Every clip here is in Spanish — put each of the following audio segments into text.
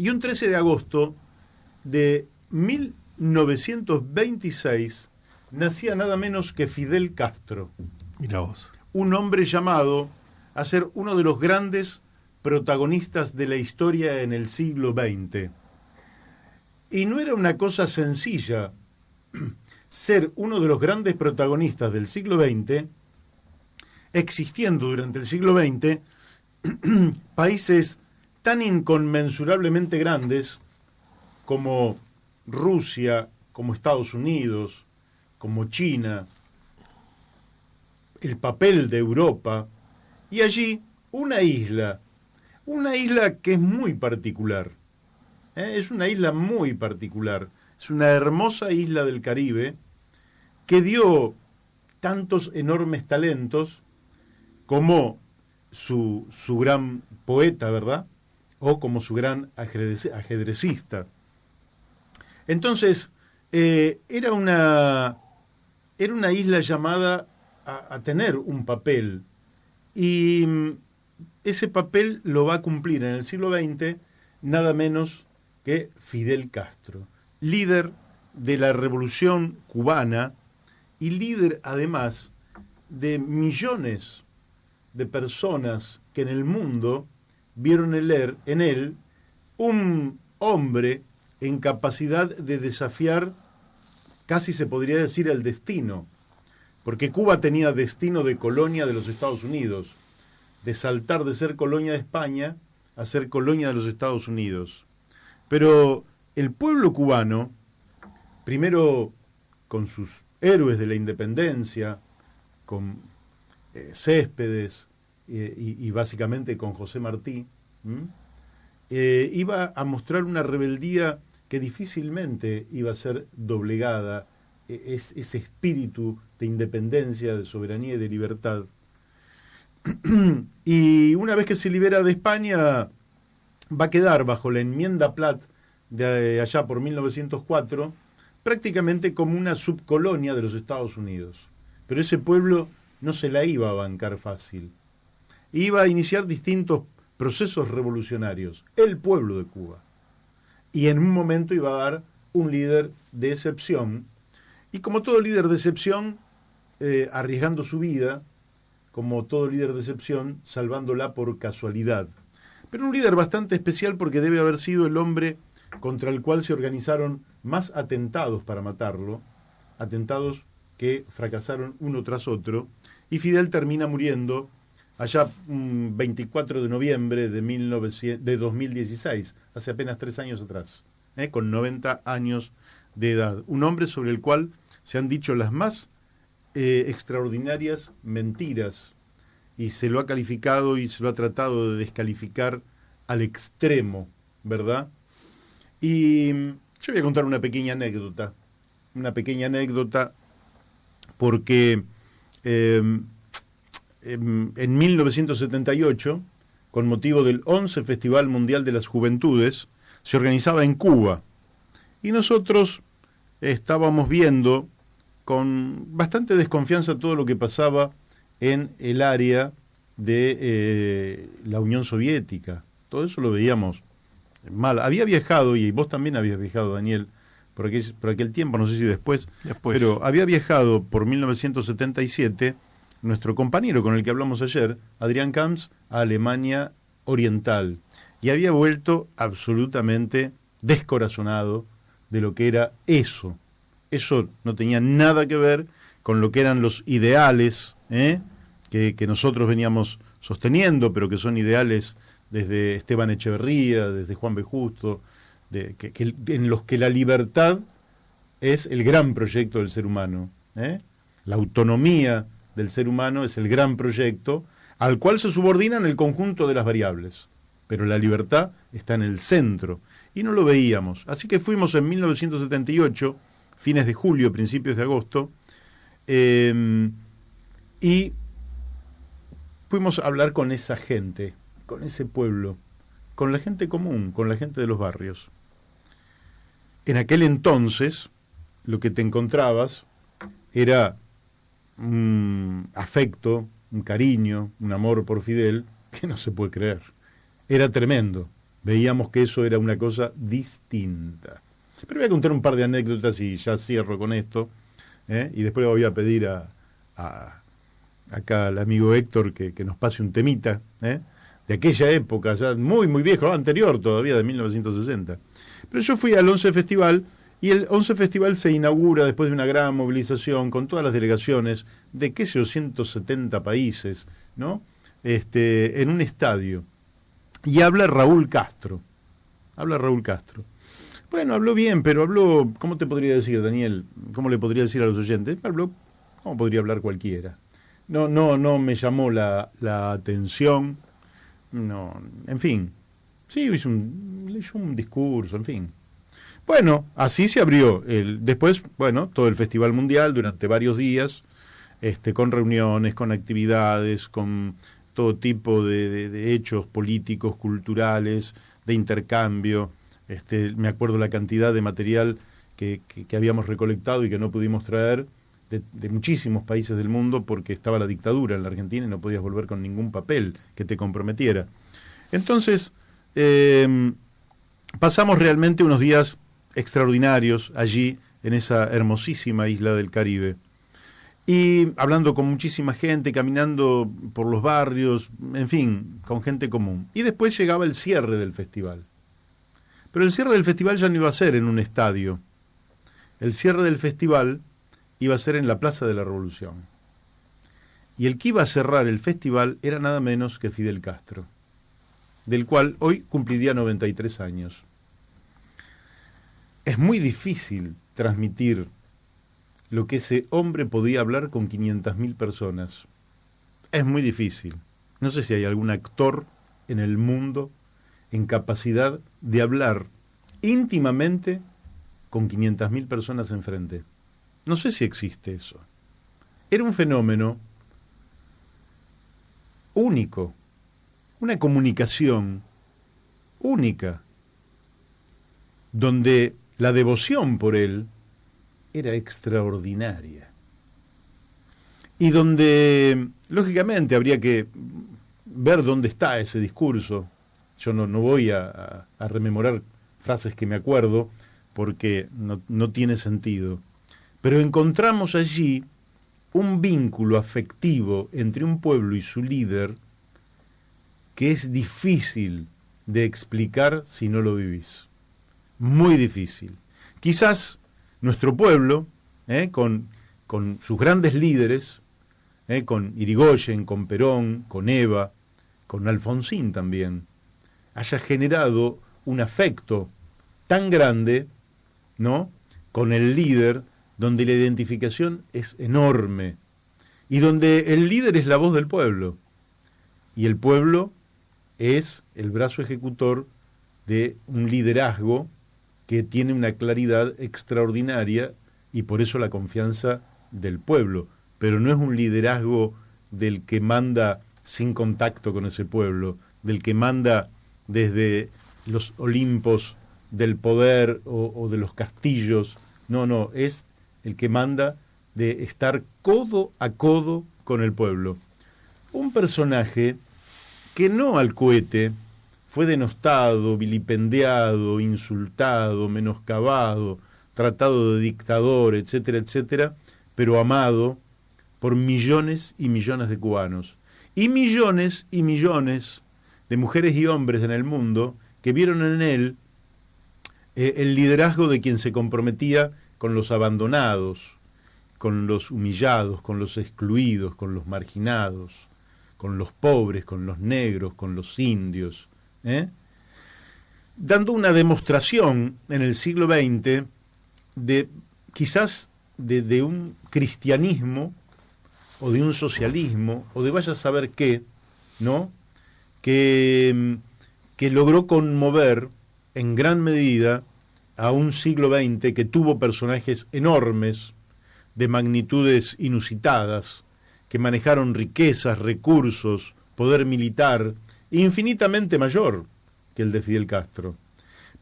Y un 13 de agosto de 1926 nacía nada menos que Fidel Castro. Mirá vos. Un hombre llamado a ser uno de los grandes protagonistas de la historia en el siglo XX. Y no era una cosa sencilla ser uno de los grandes protagonistas del siglo XX, existiendo durante el siglo XX países tan inconmensurablemente grandes como Rusia, como Estados Unidos, como China, el papel de Europa, y allí una isla que es muy particular. Es una isla muy particular, es una hermosa isla del Caribe que dio tantos enormes talentos como su gran poeta, ¿verdad? O como su gran ajedrecista. Entonces, era una isla llamada a tener un papel, y ese papel lo va a cumplir en el siglo XX nada menos que Fidel Castro, líder de la Revolución Cubana y líder además de millones de personas que en el mundo vieron en él un hombre en capacidad de desafiar, casi se podría decir, el destino, porque Cuba tenía destino de colonia de los Estados Unidos, de saltar de ser colonia de España a ser colonia de los Estados Unidos. Pero el pueblo cubano, primero con sus héroes de la independencia, con Céspedes y básicamente con José Martí, iba a mostrar una rebeldía que difícilmente iba a ser doblegada, ese espíritu de independencia, de soberanía y de libertad. Y una vez que se libera de España, va a quedar bajo la enmienda Platt de allá por 1904, prácticamente como una subcolonia de los Estados Unidos. Pero ese pueblo no se la iba a bancar fácil. Iba a iniciar distintos procesos revolucionarios, el pueblo de Cuba. Y en un momento iba a dar un líder de excepción, y como todo líder de excepción, arriesgando su vida, como todo líder de excepción, salvándola por casualidad. Pero un líder bastante especial porque debe haber sido el hombre contra el cual se organizaron más atentados para matarlo, atentados que fracasaron uno tras otro, y Fidel termina muriendo allá 24 de noviembre de 2016, hace apenas 3 años atrás, con 90 años de edad. Un hombre sobre el cual se han dicho las más extraordinarias mentiras, y se lo ha calificado y se lo ha tratado de descalificar al extremo, ¿verdad? Y yo voy a contar una pequeña anécdota porque en 1978, con motivo del 11 Festival Mundial de las Juventudes, se organizaba en Cuba, y nosotros estábamos viendo con bastante desconfianza todo lo que pasaba en el área de la Unión Soviética. Todo eso lo veíamos mal. Había viajado, y vos también habías viajado, Daniel, por aquel tiempo, no sé si después, pero había viajado por 1977 nuestro compañero con el que hablamos ayer, Adrián Camps, a Alemania Oriental, y había vuelto absolutamente descorazonado de lo que era eso. Eso no tenía nada que ver con lo que eran los ideales que nosotros veníamos sosteniendo, pero que son ideales desde Esteban Echeverría, desde Juan B. Justo, en los que la libertad es el gran proyecto del ser humano. La autonomía del ser humano es el gran proyecto al cual se subordinan el conjunto de las variables, pero la libertad está en el centro, y no lo veíamos. Así que fuimos en 1978, fines de julio, principios de agosto, y fuimos a hablar con esa gente, con ese pueblo, con la gente común, con la gente de los barrios. En aquel entonces, lo que te encontrabas era un afecto, un cariño, un amor por Fidel, que no se puede creer. Era tremendo, Veíamos que eso era una cosa distinta. Pero voy a contar un par de anécdotas y ya cierro con esto, y después le voy a pedir acá al amigo Héctor que nos pase un temita, de aquella época, ya muy, muy viejo, anterior todavía, de 1960. Pero yo fui al 11 Festival, y el 11 Festival se inaugura después de una gran movilización con todas las delegaciones de, qué sé yo, 170 países, ¿no? En un estadio. Y habla Raúl Castro. Bueno, habló bien, pero habló, ¿cómo te podría decir, Daniel? ¿Cómo le podría decir a los oyentes? Habló, ¿cómo podría hablar cualquiera? No me llamó la atención. No, en fin. Sí, leyó un discurso, en fin. Bueno, así se abrió. Después, bueno, todo el Festival Mundial durante varios días, con reuniones, con actividades, con todo tipo de hechos políticos, culturales, de intercambio. Me acuerdo la cantidad de material que habíamos recolectado y que no pudimos traer de muchísimos países del mundo porque estaba la dictadura en la Argentina y no podías volver con ningún papel que te comprometiera. Entonces, pasamos realmente unos días extraordinarios allí en esa hermosísima isla del Caribe. Y hablando con muchísima gente, caminando por los barrios, en fin, con gente común. Y después llegaba el cierre del festival. Pero el cierre del festival ya no iba a ser en un estadio. El cierre del festival iba a ser en la Plaza de la Revolución. Y el que iba a cerrar el festival era nada menos que Fidel Castro, del cual hoy cumpliría 93 años. Es muy difícil transmitir lo que ese hombre podía hablar con 500.000 personas. Es muy difícil. No sé si hay algún actor en el mundo en capacidad de hablar íntimamente con 500.000 personas enfrente. No sé si existe eso. Era un fenómeno único, una comunicación única, donde la devoción por él era extraordinaria. Y donde, lógicamente, habría que ver dónde está ese discurso. Yo no voy a rememorar frases que me acuerdo, porque no tiene sentido. Pero encontramos allí un vínculo afectivo entre un pueblo y su líder que es difícil de explicar si no lo vivís. Muy difícil. Quizás nuestro pueblo, con sus grandes líderes, con Irigoyen, con Perón, con Eva, con Alfonsín también, haya generado un afecto tan grande, ¿no?, con el líder, donde la identificación es enorme y donde el líder es la voz del pueblo y el pueblo es el brazo ejecutor de un liderazgo que tiene una claridad extraordinaria y por eso la confianza del pueblo, pero no es un liderazgo del que manda sin contacto con ese pueblo, del que manda desde los Olimpos del poder o de los castillos. No, es el que manda de estar codo a codo con el pueblo. Un personaje que no al cohete fue denostado, vilipendiado, insultado, menoscabado, tratado de dictador, etcétera, etcétera, pero amado por millones y millones de cubanos. Y millones de mujeres y hombres en el mundo que vieron en él el liderazgo de quien se comprometía con los abandonados, con los humillados, con los excluidos, con los marginados, con los pobres, con los negros, con los indios, dando una demostración en el siglo XX de quizás de un cristianismo o de un socialismo o de vaya a saber qué, ¿no?, que logró conmover en gran medida a un siglo XX que tuvo personajes enormes, de magnitudes inusitadas, que manejaron riquezas, recursos, poder militar, infinitamente mayor que el de Fidel Castro.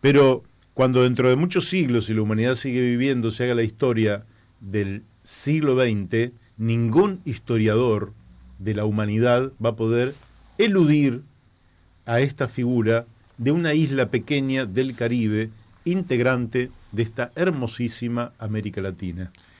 Pero cuando dentro de muchos siglos, y la humanidad sigue viviendo, se haga la historia del siglo XX, ningún historiador de la humanidad va a poder eludir a esta figura de una isla pequeña del Caribe, integrante de esta hermosísima América Latina.